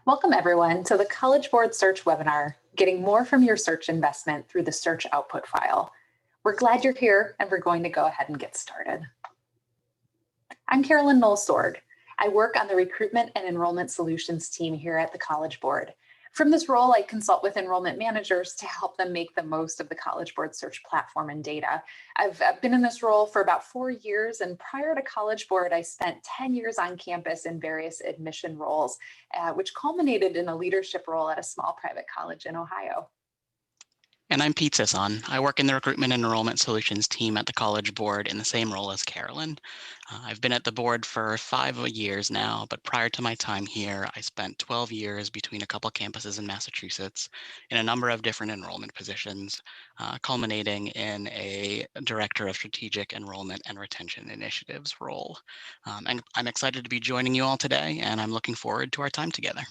Welcome everyone to the College Board Search webinar, Getting More from Your Search Investment Through the Search Output File. We're glad you're here and we're going to go ahead and get started. I'm Carolyn Knoll-Sword. I work on the Recruitment and Enrollment Solutions team here at the College Board. From this role, I consult with enrollment managers to help them make the most of the College Board Search platform and data. I've been in this role for about 4 years, and prior to College Board, I spent 10 years on campus in various admission roles, which culminated in a leadership role at a small private college in Ohio. And I'm Pete Sisson. I work in the Recruitment and Enrollment Solutions team at the College Board in the same role as Carolyn. I've been at the board for 5 years now, but prior to my time here, I spent 12 years between a couple campuses in Massachusetts in a number of different enrollment positions, culminating in a Director of Strategic Enrollment and Retention Initiatives role. And I'm excited to be joining you all today, and I'm looking forward to our time together.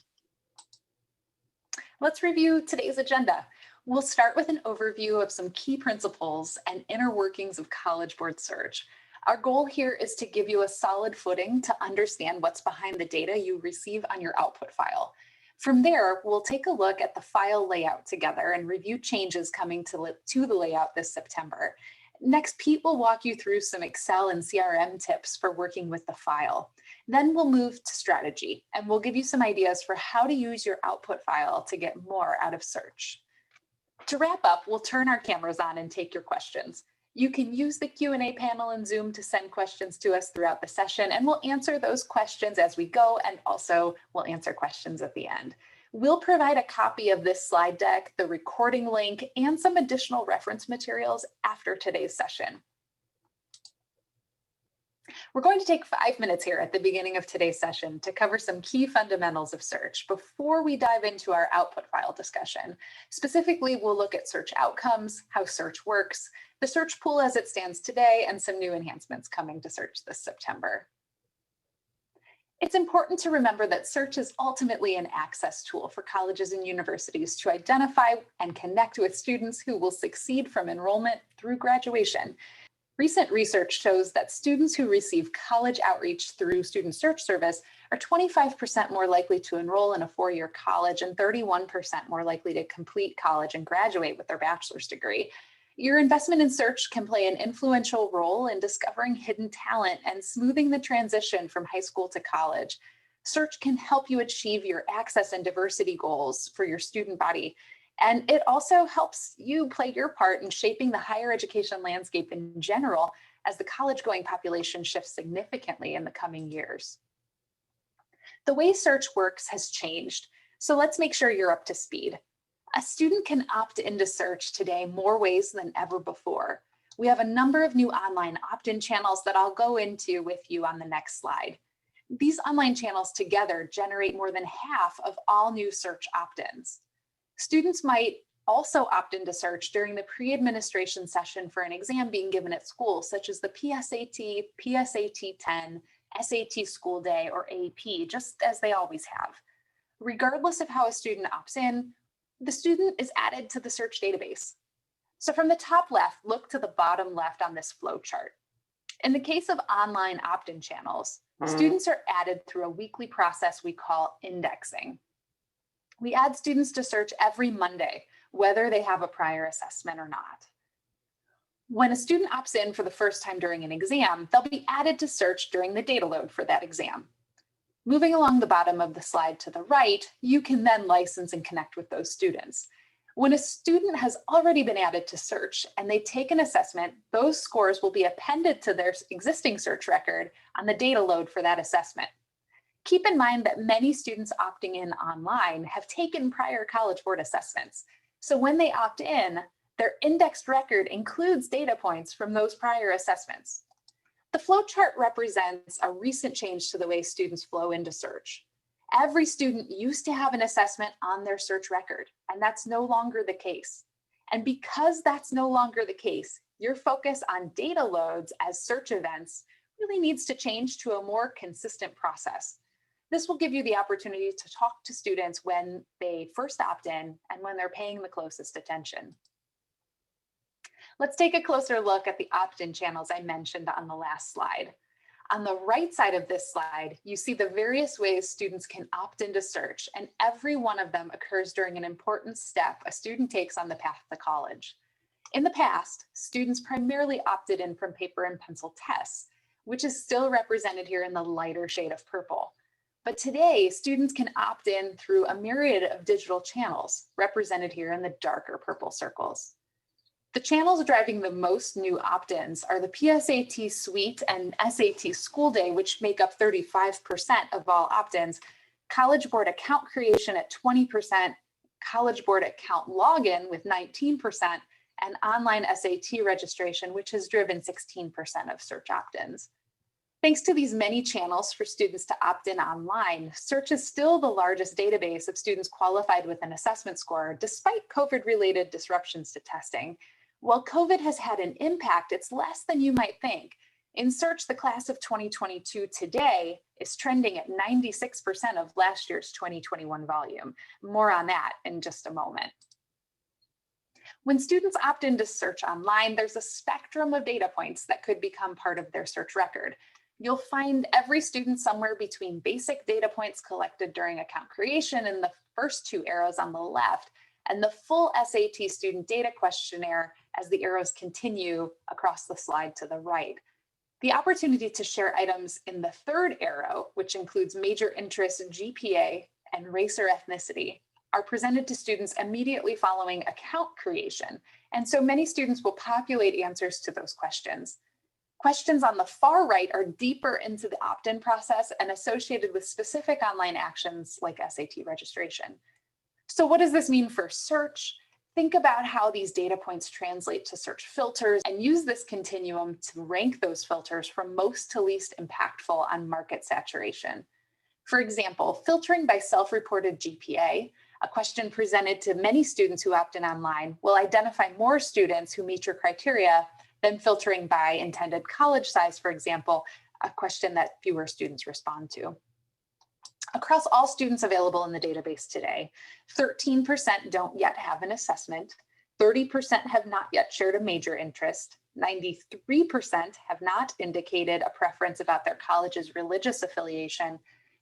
Let's review today's agenda. We'll start with an overview of some key principles and inner workings of College Board Search. Our goal here is to give you a solid footing to understand what's behind the data you receive on your output file. From there, we'll take a look at the file layout together and review changes coming to the layout this September. Next, Pete will walk you through some Excel and CRM tips for working with the file. Then we'll move to strategy, and we'll give you some ideas for how to use your output file to get more out of search. To wrap up, we'll turn our cameras on and take your questions. You can use the Q&A panel in Zoom to send questions to us throughout the session, and we'll answer those questions as we go, and also we'll answer questions at the end. We'll provide a copy of this slide deck, the recording link, and some additional reference materials after today's session. We're going to take 5 minutes here at the beginning of today's session to cover some key fundamentals of search before we dive into our output file discussion. Specifically, we'll look at search outcomes, how search works, the search pool as it stands today, and some new enhancements coming to search this September. It's important to remember that search is ultimately an access tool for colleges and universities to identify and connect with students who will succeed from enrollment through graduation. Recent research shows that students who receive college outreach through Student Search Service are 25% more likely to enroll in a 4-year college and 31% more likely to complete college and graduate with their bachelor's degree. Your investment in search can play an influential role in discovering hidden talent and smoothing the transition from high school to college. Search can help you achieve your access and diversity goals for your student body. And it also helps you play your part in shaping the higher education landscape in general as the college-going population shifts significantly in the coming years. The way search works has changed, so let's make sure you're up to speed. A student can opt into search today more ways than ever before. We have a number of new online opt-in channels that I'll go into with you on the next slide. These online channels together generate more than half of all new search opt-ins. Students might also opt into search during the pre-administration session for an exam being given at school, such as the PSAT, PSAT 10, SAT School Day, or AP, just as they always have. Regardless of how a student opts in, the student is added to the search database. So from the top left, look to the bottom left on this flow chart. In the case of online opt-in channels, students are added through a weekly process we call indexing. We add students to search every Monday, whether they have a prior assessment or not. When a student opts in for the first time during an exam, they'll be added to search during the data load for that exam. Moving along the bottom of the slide to the right, you can then license and connect with those students. When a student has already been added to search and they take an assessment, those scores will be appended to their existing search record on the data load for that assessment. Keep in mind that many students opting in online have taken prior College Board assessments. So when they opt in, their indexed record includes data points from those prior assessments. The flow chart represents a recent change to the way students flow into search. Every student used to have an assessment on their search record, and that's no longer the case. And because that's no longer the case, your focus on data loads as search events really needs to change to a more consistent process. This will give you the opportunity to talk to students when they first opt in and when they're paying the closest attention. Let's take a closer look at the opt-in channels I mentioned on the last slide. On the right side of this slide, you see the various ways students can opt into search, and every one of them occurs during an important step a student takes on the path to college. In the past, students primarily opted in from paper and pencil tests, which is still represented here in the lighter shade of purple. But today, students can opt in through a myriad of digital channels, represented here in the darker purple circles. The channels driving the most new opt-ins are the PSAT Suite and SAT School Day, which make up 35% of all opt-ins, College Board account creation at 20%, College Board account login with 19%, and online SAT registration, which has driven 16% of search opt-ins. Thanks to these many channels for students to opt in online, search is still the largest database of students qualified with an assessment score, despite COVID-related disruptions to testing. While COVID has had an impact, it's less than you might think. In search, the class of 2022 today is trending at 96% of last year's 2021 volume. More on that in just a moment. When students opt into search online, there's a spectrum of data points that could become part of their search record. You'll find every student somewhere between basic data points collected during account creation in the first two arrows on the left, and the full SAT student data questionnaire as the arrows continue across the slide to the right. The opportunity to share items in the third arrow, which includes major interest, GPA, and race or ethnicity, are presented to students immediately following account creation. And so many students will populate answers to those questions. Questions on the far right are deeper into the opt-in process and associated with specific online actions like SAT registration. So what does this mean for search? Think about how these data points translate to search filters and use this continuum to rank those filters from most to least impactful on market saturation. For example, filtering by self-reported GPA, a question presented to many students who opt in online, will identify more students who meet your criteria than filtering by intended college size, for example, a question that fewer students respond to. Across all students available in the database today, 13% don't yet have an assessment, 30% have not yet shared a major interest, 93% have not indicated a preference about their college's religious affiliation,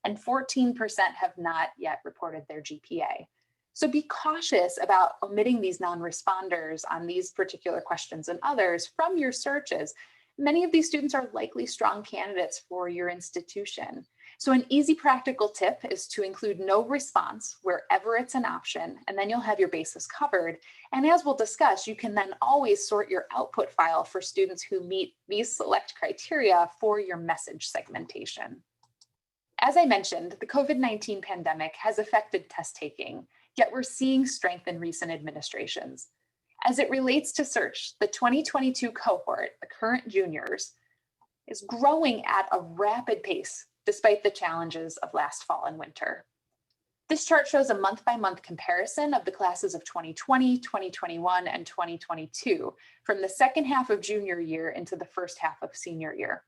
and 14% have not yet reported their GPA. So be cautious about omitting these non-responders on these particular questions and others from your searches. Many of these students are likely strong candidates for your institution. So an easy practical tip is to include no response wherever it's an option, and then you'll have your bases covered. And as we'll discuss, you can then always sort your output file for students who meet these select criteria for your message segmentation. As I mentioned, the COVID-19 pandemic has affected test taking, yet we're seeing strength in recent administrations. As it relates to search, the 2022 cohort, the current juniors, is growing at a rapid pace despite the challenges of last fall and winter. This chart shows a month-by-month comparison of the classes of 2020, 2021, and 2022 from the second half of junior year into the first half of senior year.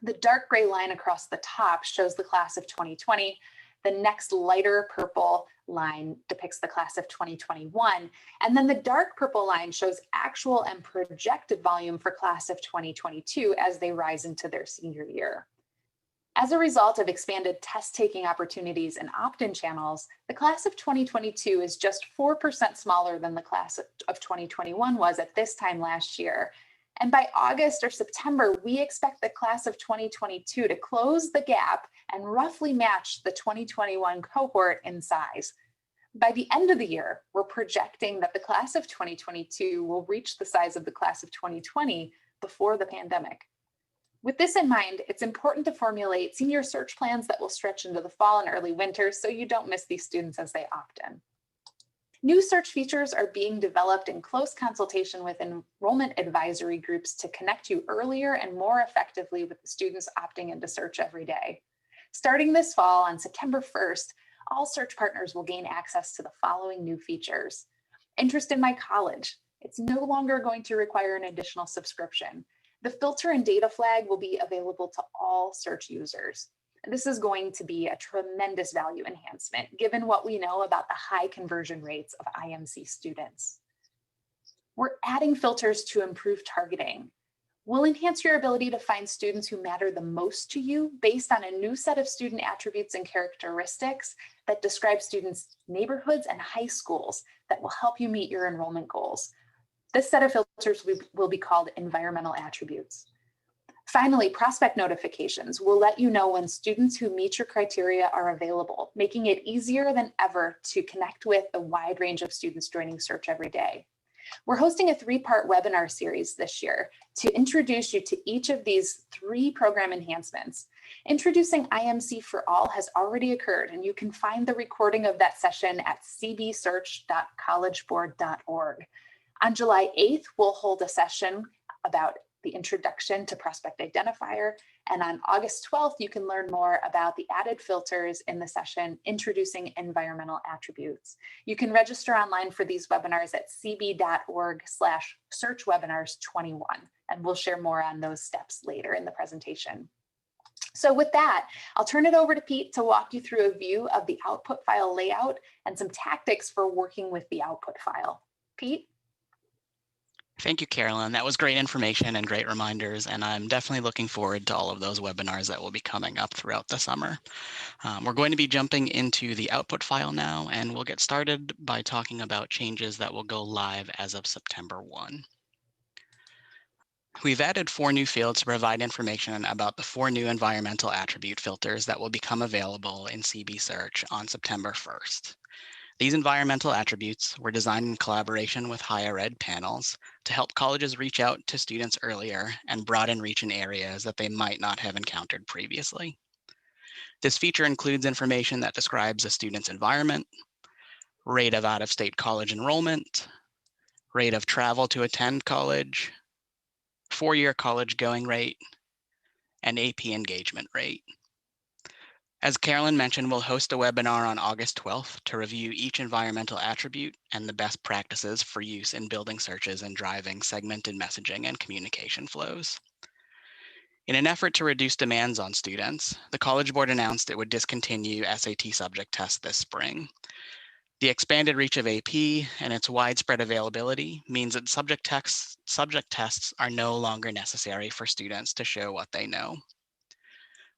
The dark gray line across the top shows the class of 2020. The next lighter purple line depicts the class of 2021. And then the dark purple line shows actual and projected volume for class of 2022 as they rise into their senior year. As a result of expanded test-taking opportunities and opt-in channels, the class of 2022 is just 4% smaller than the class of 2021 was at this time last year. And by August or September, we expect the class of 2022 to close the gap and roughly match the 2021 cohort in size. By the end of the year, we're projecting that the class of 2022 will reach the size of the class of 2020 before the pandemic. With this in mind, it's important to formulate senior search plans that will stretch into the fall and early winter so you don't miss these students as they opt in. New search features are being developed in close consultation with enrollment advisory groups to connect you earlier and more effectively with the students opting into search every day. Starting this fall on September 1st, all search partners will gain access to the following new features. Interest in my college. It's no longer going to require an additional subscription. The filter and data flag will be available to all search users. This is going to be a tremendous value enhancement, given what we know about the high conversion rates of IMC students. We're adding filters to improve targeting. We'll enhance your ability to find students who matter the most to you based on a new set of student attributes and characteristics that describe students' neighborhoods and high schools that will help you meet your enrollment goals. This set of filters will be called environmental attributes. Finally, prospect notifications will let you know when students who meet your criteria are available, making it easier than ever to connect with the wide range of students joining Search every day. We're hosting a 3-part webinar series this year to introduce you to each of these 3 program enhancements. Introducing IMC for All has already occurred, and you can find the recording of that session at cbsearch.collegeboard.org. On July 8th, we'll hold a session about the introduction to prospect identifier. And on August 12th, you can learn more about the added filters in the session, introducing environmental attributes. You can register online for these webinars at cb.org/searchwebinars21, and we'll share more on those steps later in the presentation. So with that, I'll turn it over to Pete to walk you through a view of the output file layout and some tactics for working with the output file. Pete? Thank you, Carolyn. That was great information and great reminders, and I'm definitely looking forward to all of those webinars that will be coming up throughout the summer. We're going to be jumping into the output file now, and we'll get started by talking about changes that will go live as of September 1. We've added 4 new fields to provide information about the 4 new environmental attribute filters that will become available in CB Search on September 1st. These environmental attributes were designed in collaboration with higher ed panels to help colleges reach out to students earlier and broaden reach in areas that they might not have encountered previously. This feature includes information that describes a student's environment, rate of out-of-state college enrollment, rate of travel to attend college, 4-year college going rate, and AP engagement rate. As Carolyn mentioned, we'll host a webinar on August 12th to review each environmental attribute and the best practices for use in building searches and driving segmented messaging and communication flows. In an effort to reduce demands on students, the College Board announced it would discontinue SAT subject tests this spring. The expanded reach of AP and its widespread availability means that subject tests are no longer necessary for students to show what they know.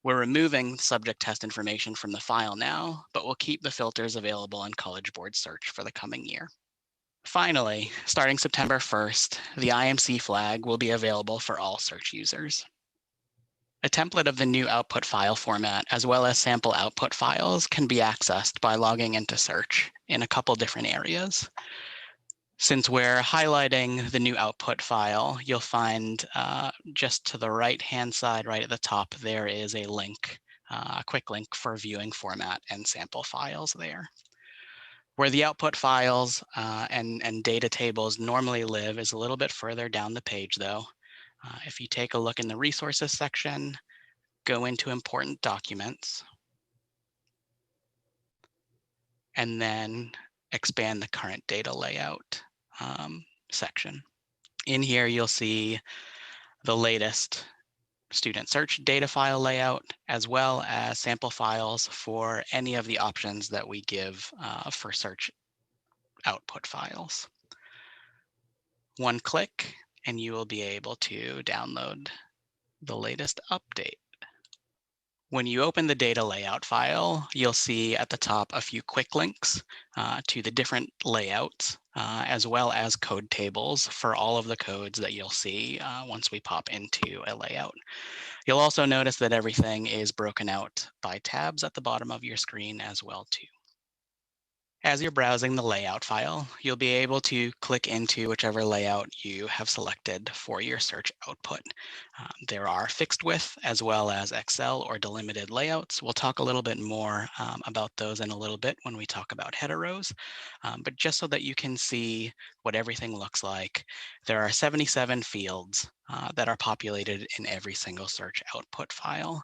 We're removing subject test information from the file now, but we'll keep the filters available in College Board Search for the coming year. Finally, starting September 1st, the IMC flag will be available for all search users. A template of the new output file format, as well as sample output files, can be accessed by logging into Search in a couple different areas. Since we're highlighting the new output file, you'll find just to the right-hand side, right at the top, there is a link, a quick link for viewing format and sample files there. Where the output files and data tables normally live is a little bit further down the page, though. If you take a look in the resources section, go into important documents, and then expand the current data layout section. In here, you'll see the latest student search data file layout, as well as sample files for any of the options that we give for search output files. One click, and you will be able to download the latest update. When you open the data layout file, you'll see at the top a few quick links to the different layouts, as well as code tables for all of the codes that you'll see once we pop into a layout. You'll also notice that everything is broken out by tabs at the bottom of your screen as well too. As you're browsing the layout file, you'll be able to click into whichever layout you have selected for your search output. There are fixed width as well as Excel or delimited layouts. We'll talk a little bit more about those in a little bit when we talk about header rows. But just so that you can see what everything looks like, there are 77 fields that are populated in every single search output file.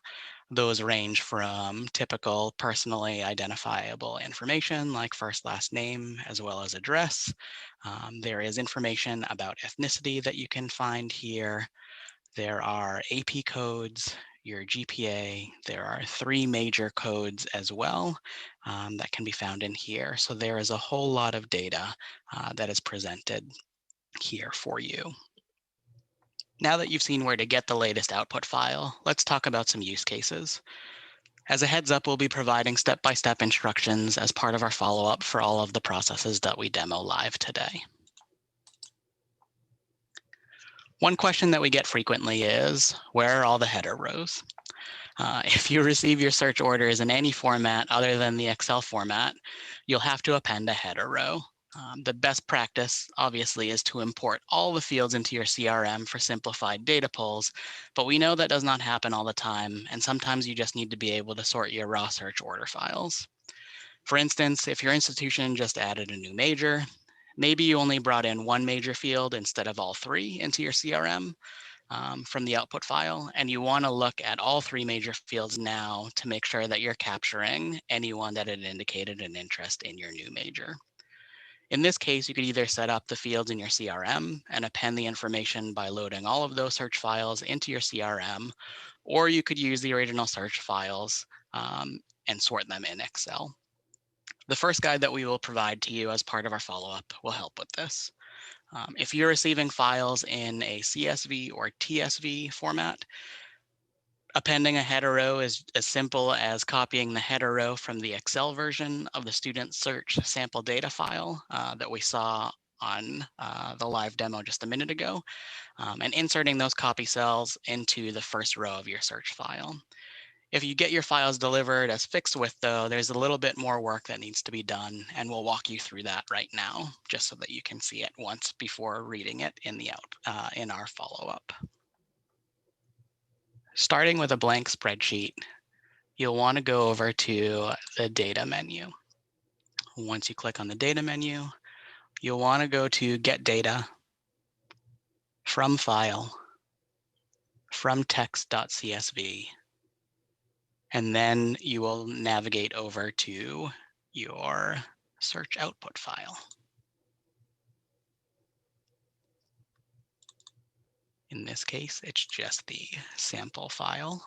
Those range from typical personally identifiable information like first, last name, as well as address. There is information about ethnicity that you can find here. There are AP codes, your GPA. There are 3 major codes as well that can be found in here. So there is a whole lot of data that is presented here for you. Now that you've seen where to get the latest output file, let's talk about some use cases. As a heads up, we'll be providing step-by-step instructions as part of our follow-up for all of the processes that we demo live today. One question that we get frequently is, where are all the header rows? If you receive your search orders in any format other than the Excel format, you'll have to append a header row. The best practice, obviously, is to import all the fields into your CRM for simplified data pulls, but we know that does not happen all the time, and sometimes you just need to be able to sort your raw search order files. For instance, if your institution just added a new major, maybe you only brought in one major field instead of all three into your CRM, from the output file, and you want to look at all three major fields now to make sure that you're capturing anyone that had indicated an interest in your new major. In this case, you could either set up the fields in your CRM and append the information by loading all of those search files into your CRM, or you could use the original search files and sort them in Excel. The first guide that we will provide to you as part of our follow-up will help with this. If you're receiving files in a CSV or TSV format, appending a header row is as simple as copying the header row from the Excel version of the student search sample data file that we saw on the live demo just a minute ago, and inserting those copy cells into the first row of your search file. If you get your files delivered as fixed width, though, there's a little bit more work that needs to be done, and we'll walk you through that right now, just so that you can see it once before reading it in in our follow-up. Starting with a blank spreadsheet, you'll want to go over to the data menu. Once you click on the data menu, you'll want to go to Get Data, From File, From Text.csv, and then you will navigate over to your search output file. In this case, it's just the sample file,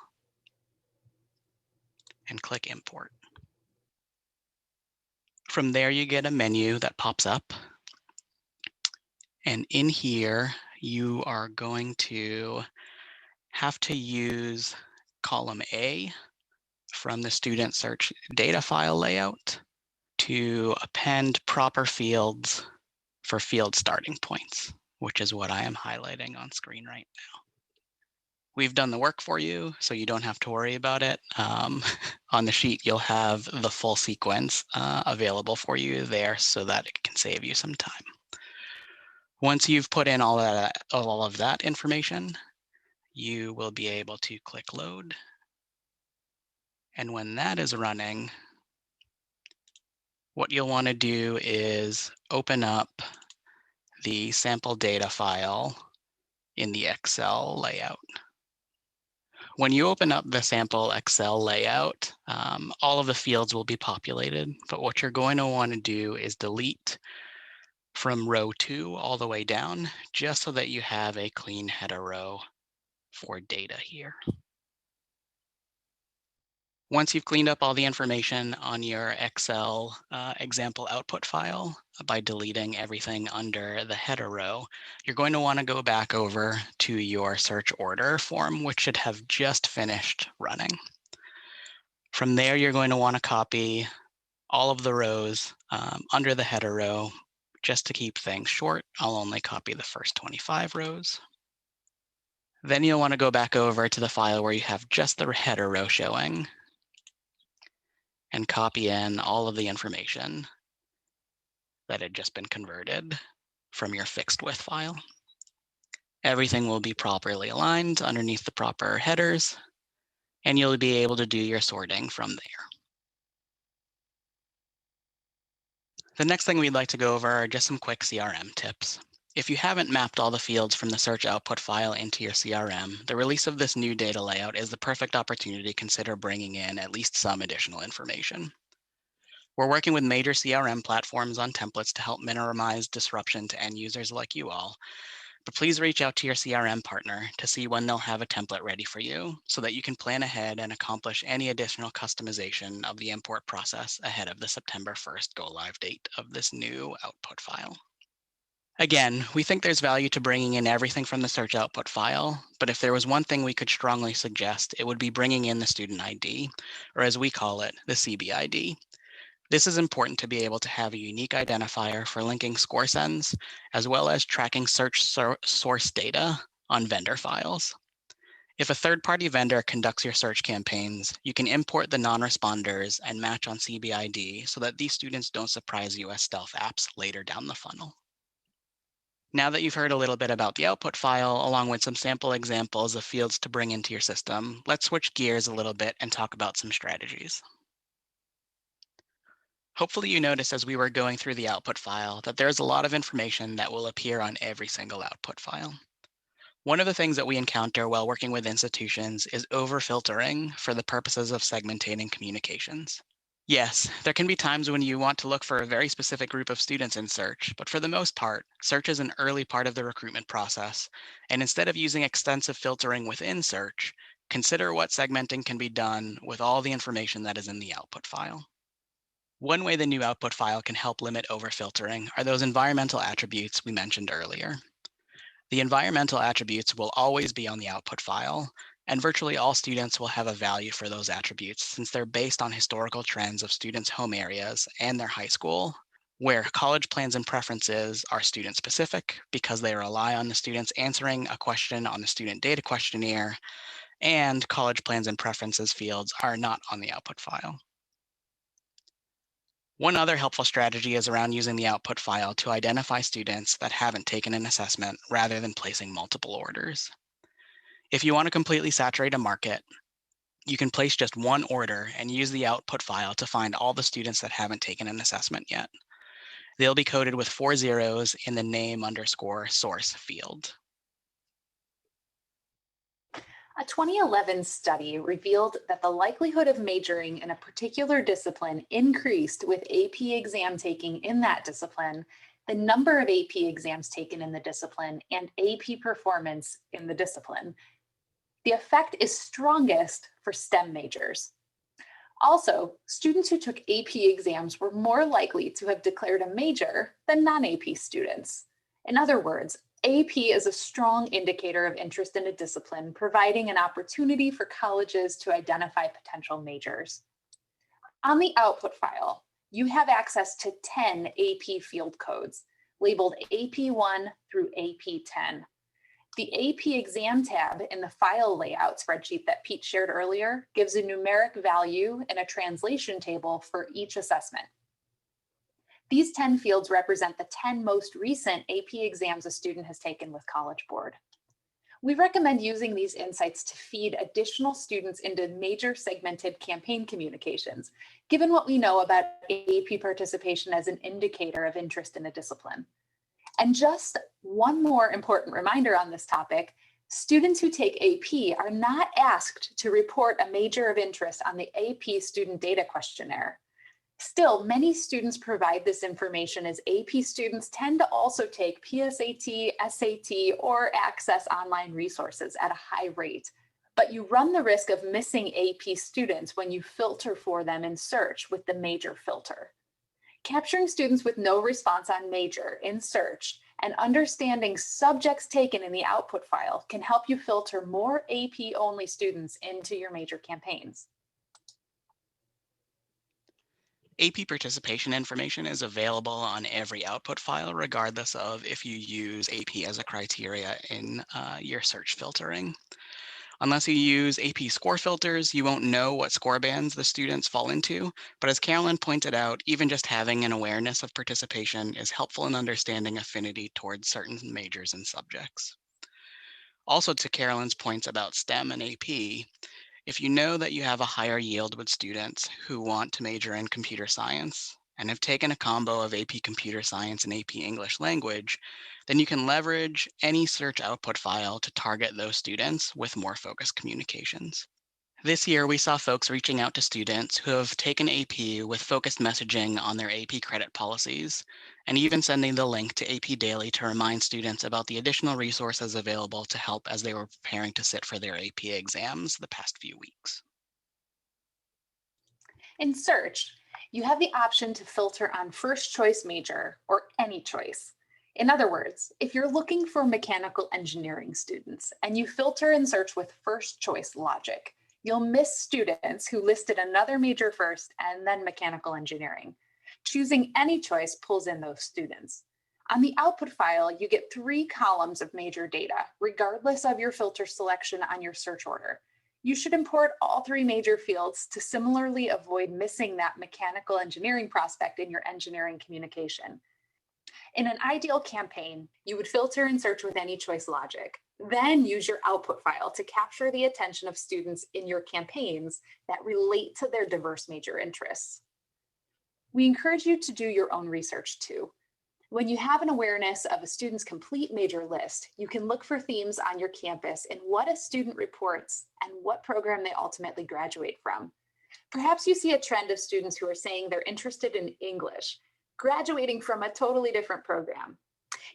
and click Import. From there, you get a menu that pops up, and in here, you are going to have to use column A from the student search data file layout to append proper fields for field starting points, which is what I am highlighting on screen right now. We've done the work for you, so you don't have to worry about it. On the sheet, you'll have the full sequence available for you there so that it can save you some time. Once you've put in all of that information, you will be able to click Load. And when that is running, what you'll want to do is open up the sample data file in the Excel layout. When you open up the sample Excel layout, all of the fields will be populated, but what you're going to want to do is delete from row 2 all the way down, just so that you have a clean header row for data here. Once you've cleaned up all the information on your Excel example output file by deleting everything under the header row, you're going to want to go back over to your search order form, which should have just finished running. From there, you're going to want to copy all of the rows under the header row. Just to keep things short, I'll only copy the first 25 rows. Then you'll want to go back over to the file where you have just the header row showing, and copy in all of the information that had just been converted from your fixed width file. Everything will be properly aligned underneath the proper headers, and you'll be able to do your sorting from there. The next thing we'd like to go over are just some quick CRM tips. If you haven't mapped all the fields from the search output file into your CRM, the release of this new data layout is the perfect opportunity to consider bringing in at least some additional information. We're working with major CRM platforms on templates to help minimize disruption to end users like you all, but please reach out to your CRM partner to see when they'll have a template ready for you so that you can plan ahead and accomplish any additional customization of the import process ahead of the September 1st go live date of this new output file. Again, we think there's value to bringing in everything from the search output file, but if there was one thing we could strongly suggest, it would be bringing in the student ID, or as we call it, the CBID. This is important to be able to have a unique identifier for linking score sends, as well as tracking search source data on vendor files. If a third-party vendor conducts your search campaigns, you can import the non-responders and match on CBID so that these students don't surprise you as stealth apps later down the funnel. Now that you've heard a little bit about the output file, along with some sample examples of fields to bring into your system, let's switch gears a little bit and talk about some strategies. Hopefully you noticed as we were going through the output file that there's a lot of information that will appear on every single output file. One of the things that we encounter while working with institutions is over-filtering for the purposes of segmenting communications. Yes, there can be times when you want to look for a very specific group of students in search, but for the most part, search is an early part of the recruitment process. And instead of using extensive filtering within search, consider what segmenting can be done with all the information that is in the output file. One way the new output file can help limit over-filtering are those environmental attributes we mentioned earlier. The environmental attributes will always be on the output file, and virtually all students will have a value for those attributes since they're based on historical trends of students' home areas and their high school, where college plans and preferences are student-specific because they rely on the students answering a question on the student data questionnaire, and college plans and preferences fields are not on the output file. One other helpful strategy is around using the output file to identify students that haven't taken an assessment rather than placing multiple orders. If you want to completely saturate a market, you can place just one order and use the output file to find all the students that haven't taken an assessment yet. They'll be coded with 4 zeros in the name_source field. A 2011 study revealed that the likelihood of majoring in a particular discipline increased with AP exam taking in that discipline, the number of AP exams taken in the discipline, and AP performance in the discipline. The effect is strongest for STEM majors. Also, students who took AP exams were more likely to have declared a major than non-AP students. In other words, AP is a strong indicator of interest in a discipline, providing an opportunity for colleges to identify potential majors. On the output file, you have access to 10 AP field codes, labeled AP1 through AP10. The AP exam tab in the file layout spreadsheet that Pete shared earlier gives a numeric value and a translation table for each assessment. These 10 fields represent the 10 most recent AP exams a student has taken with College Board. We recommend using these insights to feed additional students into major segmented campaign communications, given what we know about AP participation as an indicator of interest in a discipline. And just one more important reminder on this topic, students who take AP are not asked to report a major of interest on the AP student data questionnaire. Still, many students provide this information as AP students tend to also take PSAT, SAT, or access online resources at a high rate. But you run the risk of missing AP students when you filter for them in search with the major filter. Capturing students with no response on major in search and understanding subjects taken in the output file can help you filter more AP-only students into your major campaigns. AP participation information is available on every output file, regardless of if you use AP as a criteria in your search filtering. Unless you use AP score filters, you won't know what score bands the students fall into. But as Carolyn pointed out, even just having an awareness of participation is helpful in understanding affinity towards certain majors and subjects. Also, to Carolyn's points about STEM and AP, if you know that you have a higher yield with students who want to major in computer science and have taken a combo of AP Computer Science and AP English Language, then you can leverage any search output file to target those students with more focused communications. This year, we saw folks reaching out to students who have taken AP with focused messaging on their AP credit policies, and even sending the link to AP Daily to remind students about the additional resources available to help as they were preparing to sit for their AP exams the past few weeks. In search, you have the option to filter on first choice major or any choice. In other words, if you're looking for mechanical engineering students and you filter and search with first choice logic, you'll miss students who listed another major first and then mechanical engineering. Choosing any choice pulls in those students. On the output file, you get 3 columns of major data, regardless of your filter selection on your search order. You should import all 3 major fields to similarly avoid missing that mechanical engineering prospect in your engineering communication. In an ideal campaign, you would filter and search with any choice logic, then use your output file to capture the attention of students in your campaigns that relate to their diverse major interests. We encourage you to do your own research too. When you have an awareness of a student's complete major list, you can look for themes on your campus in what a student reports and what program they ultimately graduate from. Perhaps you see a trend of students who are saying they're interested in English, graduating from a totally different program.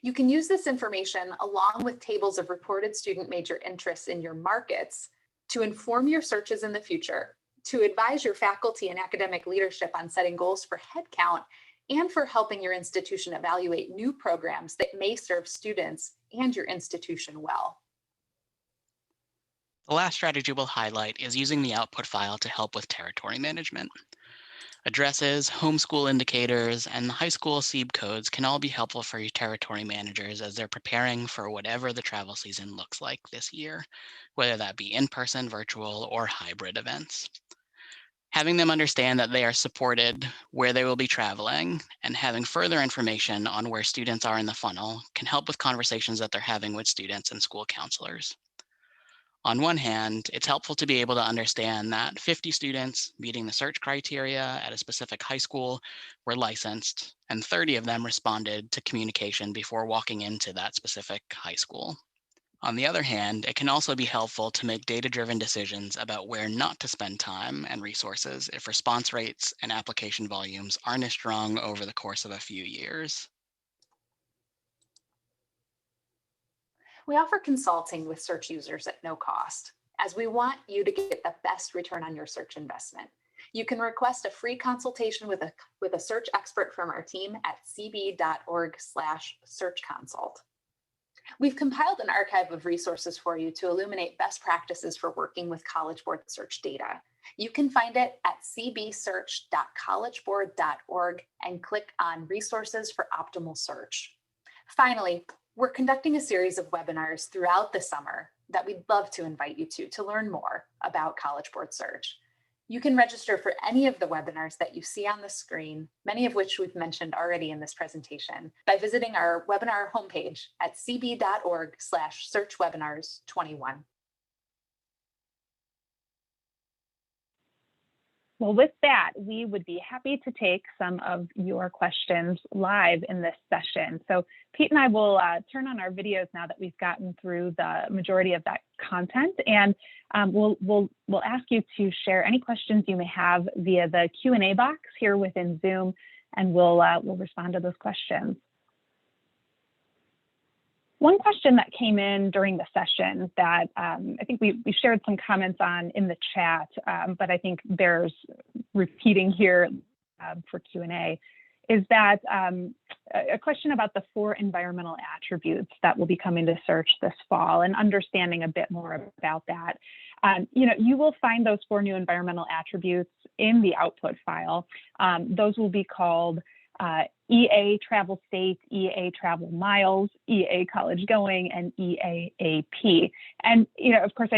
You can use this information along with tables of reported student major interests in your markets to inform your searches in the future, to advise your faculty and academic leadership on setting goals for headcount, and for helping your institution evaluate new programs that may serve students and your institution well. The last strategy we'll highlight is using the output file to help with territory management. Addresses, homeschool indicators, and the high school SEEB codes can all be helpful for your territory managers as they're preparing for whatever the travel season looks like this year, whether that be in-person, virtual, or hybrid events. Having them understand that they are supported where they will be traveling and having further information on where students are in the funnel can help with conversations that they're having with students and school counselors. On one hand, it's helpful to be able to understand that 50 students meeting the search criteria at a specific high school were licensed, and 30 of them responded to communication before walking into that specific high school. On the other hand, it can also be helpful to make data-driven decisions about where not to spend time and resources if response rates and application volumes aren't as strong over the course of a few years. We offer consulting with search users at no cost, as we want you to get the best return on your search investment. You can request a free consultation with a search expert from our team at cb.org/searchconsult. We've compiled an archive of resources for you to illuminate best practices for working with College Board search data. You can find it at cbsearch.collegeboard.org and click on Resources for Optimal Search. Finally, we're conducting a series of webinars throughout the summer that we'd love to invite you to learn more about College Board search. You can register for any of the webinars that you see on the screen, many of which we've mentioned already in this presentation, by visiting our webinar homepage at cb.org/searchwebinars21. Well, with that, we would be happy to take some of your questions live in this session. So Pete and I will turn on our videos now that we've gotten through the majority of that content, and we'll ask you to share any questions you may have via the Q&A box here within Zoom, and we'll respond to those questions. One question that came in during the session that I think we shared some comments on in the chat, but I think bears repeating here for Q&A, is that a question about the 4 environmental attributes that will be coming to search this fall and understanding a bit more about that. You will find those 4 new environmental attributes in the output file. Those will be called EA travel state, EA travel miles, EA college going, and EAAP. And of course,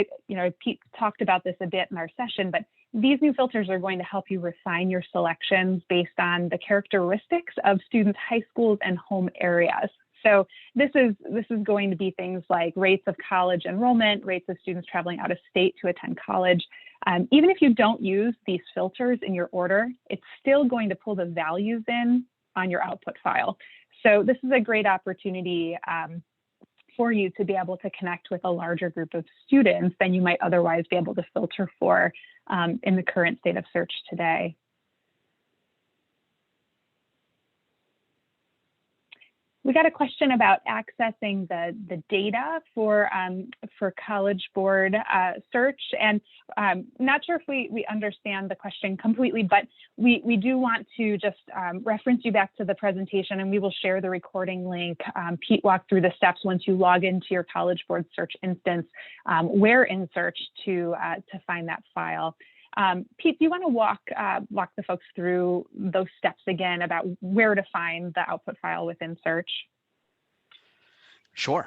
Pete talked about this a bit in our session, but these new filters are going to help you refine your selections based on the characteristics of students' high schools and home areas. So this is going to be things like rates of college enrollment, rates of students traveling out of state to attend college. Even if you don't use these filters in your order, it's still going to pull the values in on your output file. So this is a great opportunity for you to be able to connect with a larger group of students than you might otherwise be able to filter for in the current state of search today. We got a question about accessing the data for College Board search, and not sure if we understand the question completely, but we do want to just reference you back to the presentation, and we will share the recording link. Pete walked through the steps once you log into your College Board search instance, where in search to find that file. Pete, do you want to walk the folks through those steps again about where to find the output file within search? Sure.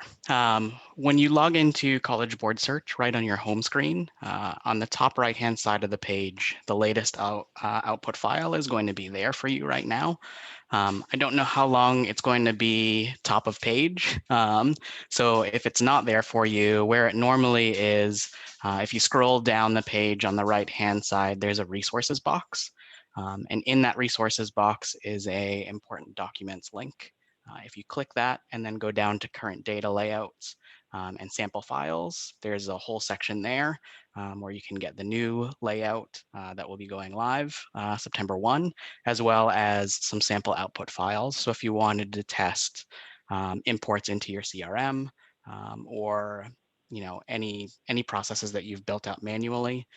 When you log into College Board Search right on your home screen, on the top right-hand side of the page, the latest output file is going to be there for you right now. I don't know how long it's going to be top of page. So if it's not there for you, where it normally is, if you scroll down the page on the right-hand side, there's a resources box. And in that resources box is a important documents link. If you click that and then go down to current data layouts and sample files, there's a whole section there where you can get the new layout that will be going live September 1, as well as some sample output files. So if you wanted to test imports into your CRM or any processes that you've built out manually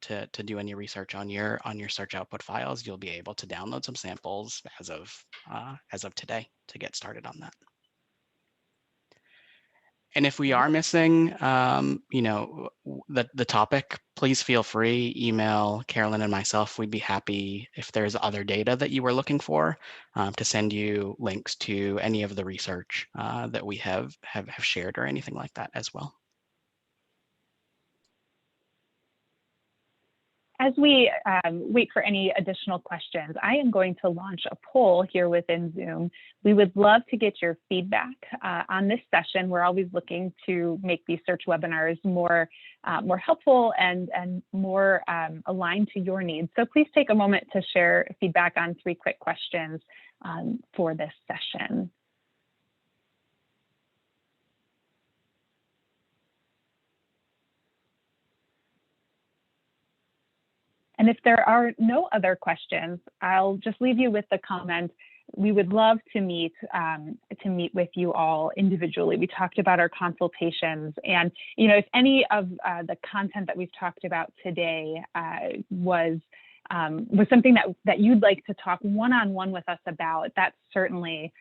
to do any research on your search output files, you'll be able to download some samples as of today to get started on that. And if we are missing, the topic, please feel free, email Carolyn and myself. We'd be happy if there's other data that you were looking for to send you links to any of the research that we have shared or anything like that as well. As we wait for any additional questions, I am going to launch a poll here within Zoom. We would love to get your feedback on this session. We're always looking to make these search webinars more helpful and more aligned to your needs. So please take a moment to share feedback on 3 quick questions for this session. And if there are no other questions, I'll just leave you with the comment. We would love to meet with you all individually. We talked about our consultations, and if any of the content that we've talked about today was something that you'd like to talk one-on-one with us about, that certainly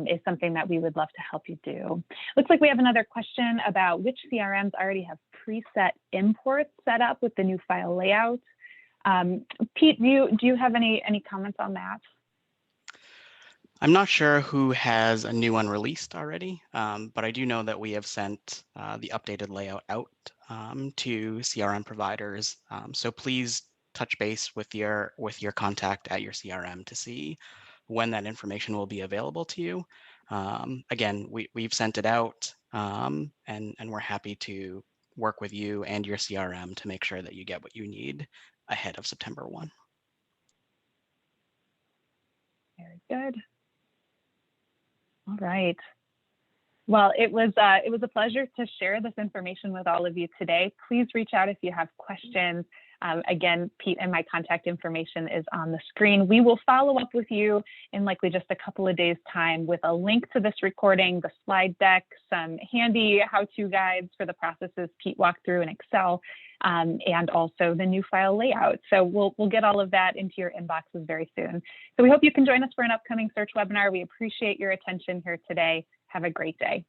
is something that we would love to help you do. Looks like we have another question about which CRMs already have preset imports set up with the new file layout. Pete, do you have any comments on that? I'm not sure who has a new one released already, but I do know that we have sent the updated layout out to CRM providers. So please touch base with your contact at your CRM to see when that information will be available to you. Again, we've sent it out, and we're happy to work with you and your CRM to make sure that you get what you need ahead of September 1. Very good. All right. Well, it was a pleasure to share this information with all of you today. Please reach out if you have questions. Again, Pete and my contact information is on the screen. We will follow up with you in likely just a couple of days' time with a link to this recording, the slide deck, some handy how-to guides for the processes Pete walked through in Excel, and also the new file layout. So we'll get all of that into your inboxes very soon. So we hope you can join us for an upcoming search webinar. We appreciate your attention here today. Have a great day.